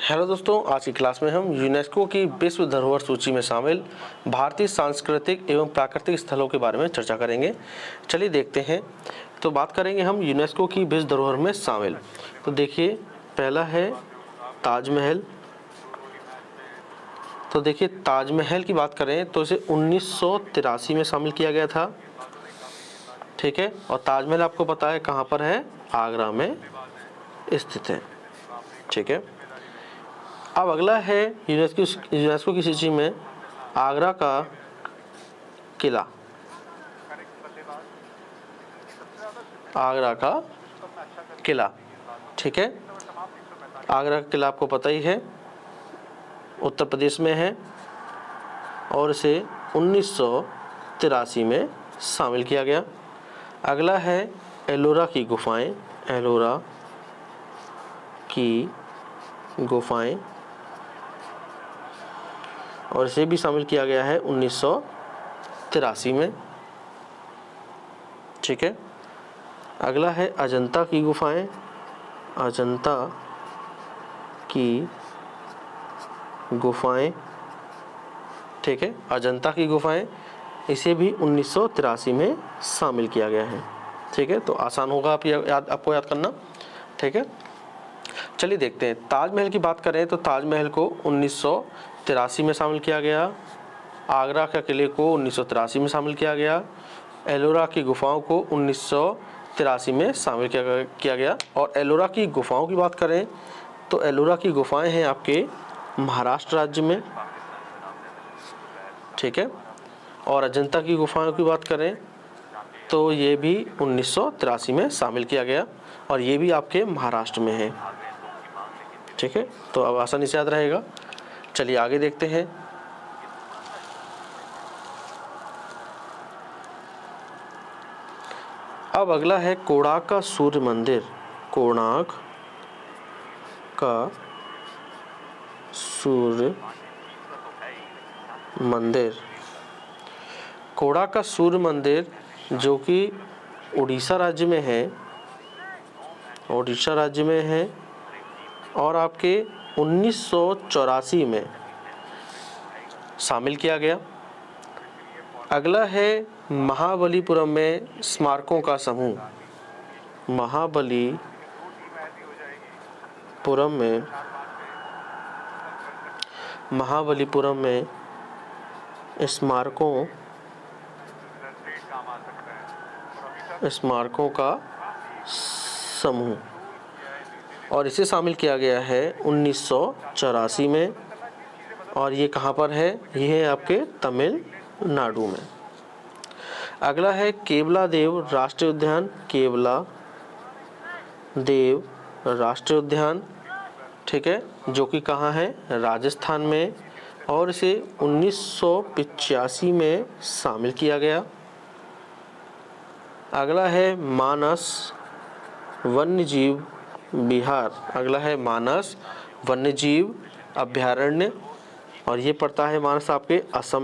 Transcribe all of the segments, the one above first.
Hello दोस्तों, आज की क्लास में हम यूनेस्को की विश्व धरोहर सूची में शामिल भारतीय सांस्कृतिक एवं प्राकृतिक स्थलों के बारे में चर्चा करेंगे। चलिए देखते हैं। तो बात करेंगे हम यूनेस्को की विश्व धरोहर में शामिल। तो देखिए, पहला है ताजमहल। तो देखिए, ताजमहल की बात करें तो इसे 1983 में शामिल किया गया था। ठीक है, और ताजमहल आपको पता है कहाँ पर है? आगरा में स्थित है। ठीक है, अब अगला है यूनेस्को की सूची में आगरा का किला। आगरा का किला, ठीक है। आगरा का किला आपको पता ही है, उत्तर प्रदेश में है और इसे 1983 में शामिल किया गया। अगला है एलोरा की गुफाएं। एलोरा की गुफाएं, और इसे भी शामिल किया गया है 1983 में। ठीक है, अगला है अजंता की गुफाएं। अजंता की गुफाएं, ठीक है, अजंता की गुफाएं, इसे भी 1983 में शामिल किया गया है। ठीक है, तो आसान होगा आपको याद करना। ठीक है, चलिए देखते हैं। ताजमहल की बात करें तो ताजमहल को 1983 में शामिल किया गया। आगरा के किले को 1983 में शामिल किया गया। एलोरा की गुफाओं को 1983 में शामिल किया गया। और एलोरा की गुफाओं की बात करें तो एलोरा की गुफाएं हैं आपके महाराष्ट्र राज्य में। ठीक है, और अजंता की गुफाओं की बात करें तो ये भी 1983 में शामिल किया गया और ये भी आपके महाराष्ट्र में है। ठीक है, तो अब आसानी से याद रहेगा। चलिए आगे देखते हैं। अब अगला है कोणार्क का सूर्य मंदिर। कोणार्क का सूर्य मंदिर। कोणार्क का सूर्य मंदिर जो कि उड़ीसा राज्य में है। उड़ीसा राज्य में है और आपके 1984 में शामिल किया गया। अगला है महाबलीपुरम में स्मारकों का समूह। महाबलीपुरम में स्मारकों का समूह, और इसे शामिल किया गया है 1984 में। और ये कहाँ पर है? ये है आपके तमिलनाडु में। अगला है केवला देव राष्ट्रीय उद्यान। केवला देव राष्ट्रीय उद्यान, ठीक है, जो कि कहाँ है? राजस्थान में, और इसे 1985 में शामिल किया गया। अगला है मानस वन्यजीव बिहार। अगला है मानस वन्यजीव अभ्यारण्य, और ये पड़ता है मानस आपके असम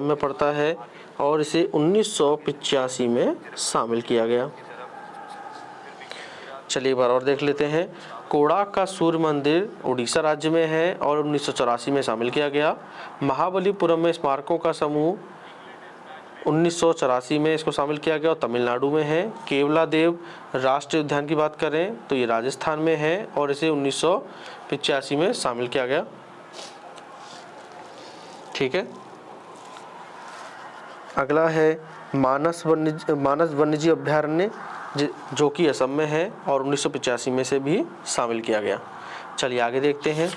में पड़ता है, और इसे 1985 में शामिल किया गया। चलिए एक बार और देख लेते हैं। कोणार्क का सूर्य मंदिर उड़ीसा राज्य में है और 1984 में शामिल किया गया। महाबलीपुरम में स्मारकों का समूह 1984 में इसको शामिल किया गया और तमिलनाडु में है। केवला देव राष्ट्रीय उद्यान की बात करें तो ये राजस्थान में है और इसे 1985 में शामिल किया गया। ठीक है, अगला है मानस वन्यजीव अभ्यारण्य जो कि असम में है और 1985 में से भी शामिल किया गया। चलिए आगे देखते हैं।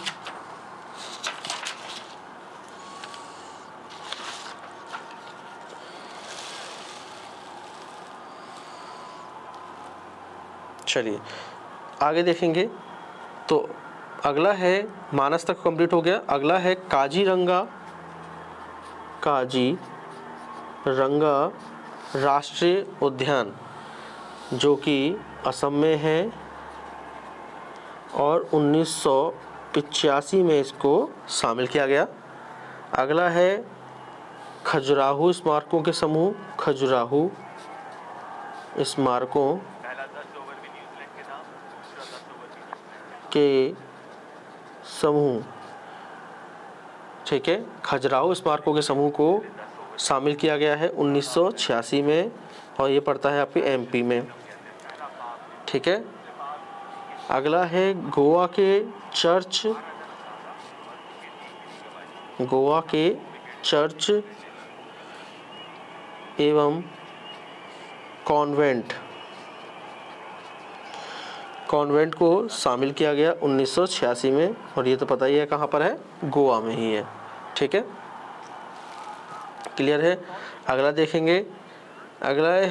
चलिए आगे देखेंगे। तो अगला है, मानस तक कंप्लीट हो गया। अगला है काजीरंगा राष्ट्रीय उद्यान जो कि असम में है और 1985 में इसको शामिल किया गया। अगला है खजुराहो स्मारकों के समूह। खजुराहो स्मारकों के समूह, ठीक है, खजुराहो स्मारकों के समूह को शामिल किया गया है 1986 में, और ये पड़ता है आपके एमपी में, ठीक है। अगला है गोवा के चर्च एवं कॉन्वेंट को शामिल किया गया 1986 में, और ये तो पता ही है कहाँ पर है, गोवा में ही है, ठीक है, क्लियर है। अगला देखेंगे, अगला है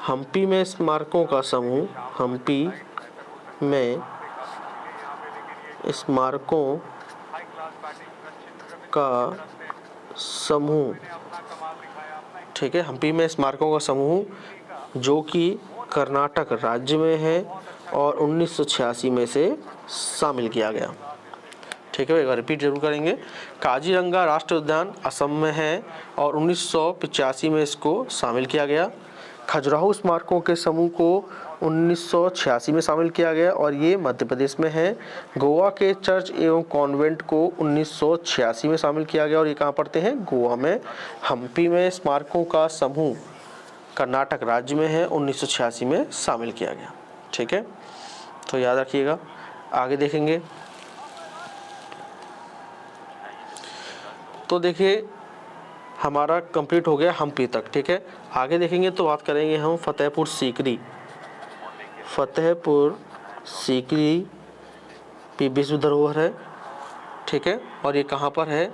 हम्पी में स्मारकों का समूह, हम्पी में स्मारकों का समूह, ठीक है, हम्पी में स्मारकों का समूह जो कि कर्नाटक राज्य में है और 1986 में से शामिल किया गया, ठीक है। एक बार रिपीट जरूर करेंगे। काजीरंगा राष्ट्रीय उद्यान असम में है और 1985 में इसको शामिल किया गया। खजुराहो स्मारकों के समूह को 1986 में शामिल किया गया और ये मध्य प्रदेश में है। गोवा के चर्च एवं कॉन्वेंट को 1986 में शामिल किया गया और ये कहाँ पड़ते हैं, गोवा में। हम्पी में स्मारकों का समूह कर्नाटक राज्य में है, 1986 में शामिल किया गया, ठीक है, तो याद रखिएगा। आगे देखेंगे तो देखिए हमारा कंप्लीट हो गया हम्पी तक, ठीक है। आगे देखेंगे तो बात करेंगे हम फतेहपुर सीकरी भी विश्व धरोहर है, ठीक है, और ये कहाँ पर है,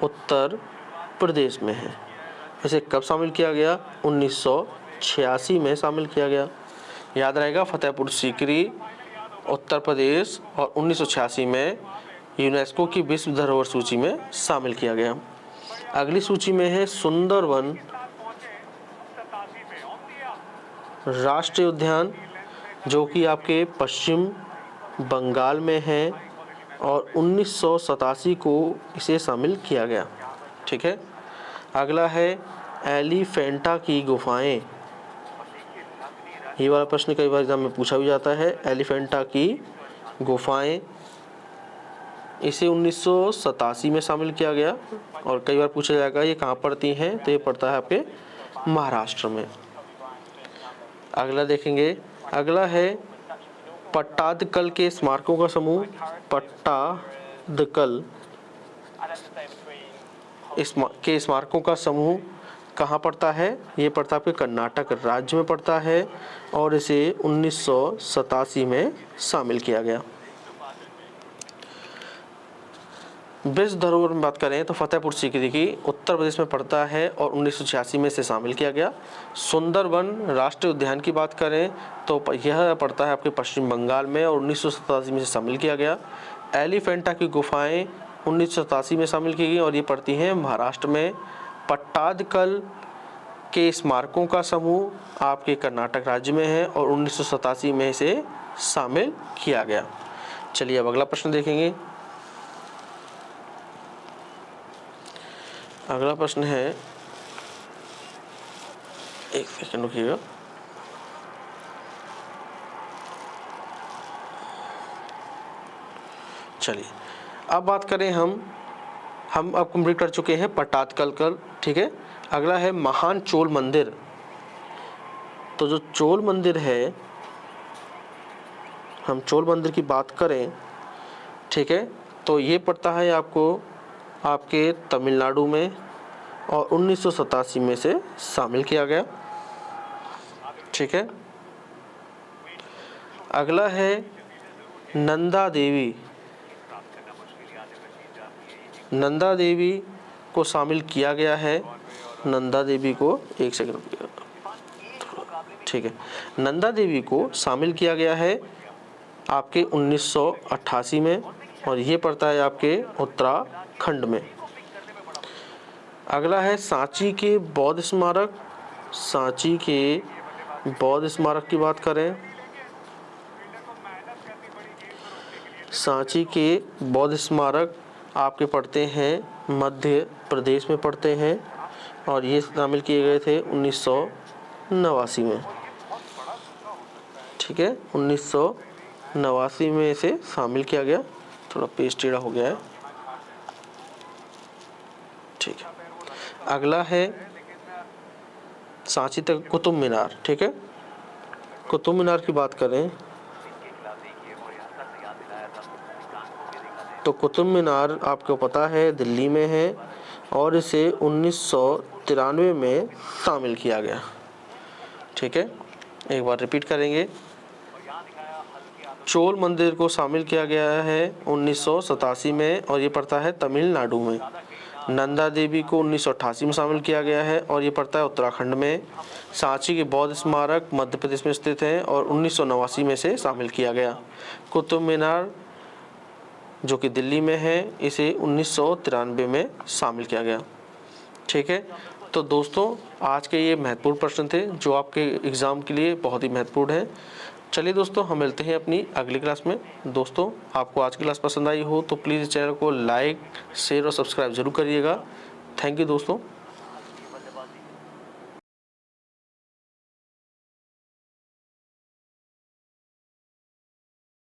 उत्तर प्रदेश में है। इसे कब शामिल किया गया, 1986 में शामिल किया गया, याद रहेगा। फतेहपुर सीकरी उत्तर प्रदेश और 1986 में यूनेस्को की विश्व धरोहर सूची में शामिल किया गया। अगली सूची में है सुंदरवन राष्ट्रीय उद्यान जो कि आपके पश्चिम बंगाल में है और 1987 को इसे शामिल किया गया, ठीक है। अगला है एलिफेंटा की गुफाएं, ये वाला प्रश्न कई बार एग्जाम में पूछा भी जाता है। एलिफेंटा की गुफाएं, इसे 1987 में शामिल किया गया और कई बार पूछा जाएगा ये कहाँ पड़ती हैं, तो ये पड़ता है आपके महाराष्ट्र में। अगला देखेंगे, अगला है पट्टादकल के स्मारकों का समूह। पट्टादकल के स्मारकों का समूह कहाँ पड़ता है, ये पड़ता है आपके कर्नाटक राज्य में पड़ता है और इसे 1987 में शामिल किया गया। विश्व धरोहर में बात करें तो फतेहपुर सीकरी की उत्तर प्रदेश में पड़ता है और 1986 में इसे शामिल किया गया। सुंदरवन राष्ट्रीय उद्यान की बात करें तो यह पड़ता है आपके पश्चिम बंगाल में और 1987 में इसे शामिल किया गया। एलिफेंटा की गुफाएं 1987 में शामिल की गई और ये पड़ती हैं महाराष्ट्र में। पट्टादकल के स्मारकों का समूह आपके कर्नाटक राज्य में है और 1987 में इसे शामिल किया गया। चलिए अब अगला प्रश्न देखेंगे। अगला प्रश्न है, एक सेकंड रुकिएगा। चलिए अब बात करें हम अब कंप्लीट कर चुके हैं पट्टादकल कल, ठीक है। अगला है महान चोल मंदिर। तो जो चोल मंदिर है, हम चोल मंदिर की बात करें, ठीक है, तो ये पड़ता है आपको आपके तमिलनाडु में और 1987 में से शामिल किया गया, ठीक है। अगला है नंदा देवी को शामिल किया गया है। नंदा देवी को, एक सेकंड, ठीक है, नंदा देवी को शामिल किया गया है आपके 1988 में और ये पड़ता है आपके उत्तराखंड में। अगला है सांची के बौद्ध स्मारक। सांची के बौद्ध स्मारक की बात करें, सांची के बौद्ध स्मारक आपके पड़ते हैं मध्य प्रदेश में पड़ते हैं और ये शामिल किए गए थे 1989 में, ठीक है, 1989 89 में इसे शामिल किया गया। थोड़ा पेज टेढ़ा हो गया है, ठीक है। अगला है सांची तक कुतुब मीनार, ठीक है। कुतुब मीनार की बात करें तो कुतुब मीनार आपको पता है दिल्ली में है और इसे 1993 में शामिल किया गया, ठीक है। एक बार रिपीट करेंगे, चोल मंदिर को शामिल किया गया है 1987 में और ये पड़ता है तमिलनाडु में। नंदा देवी को 1988 में शामिल किया गया है और ये पड़ता है उत्तराखंड में। सांची के बौद्ध स्मारक मध्य प्रदेश में स्थित है और 1989 में से शामिल किया गया। कुतुब मीनार जो कि दिल्ली में है, इसे 1993 में शामिल किया गया, ठीक है। तो दोस्तों आज के ये महत्वपूर्ण प्रश्न थे जो आपके एग्ज़ाम के लिए बहुत ही महत्वपूर्ण है। चलिए दोस्तों, हम मिलते हैं अपनी अगली क्लास में। दोस्तों आपको आज की क्लास पसंद आई हो तो प्लीज़ चैनल को लाइक, शेयर और सब्सक्राइब जरूर करिएगा। थैंक यू दोस्तों।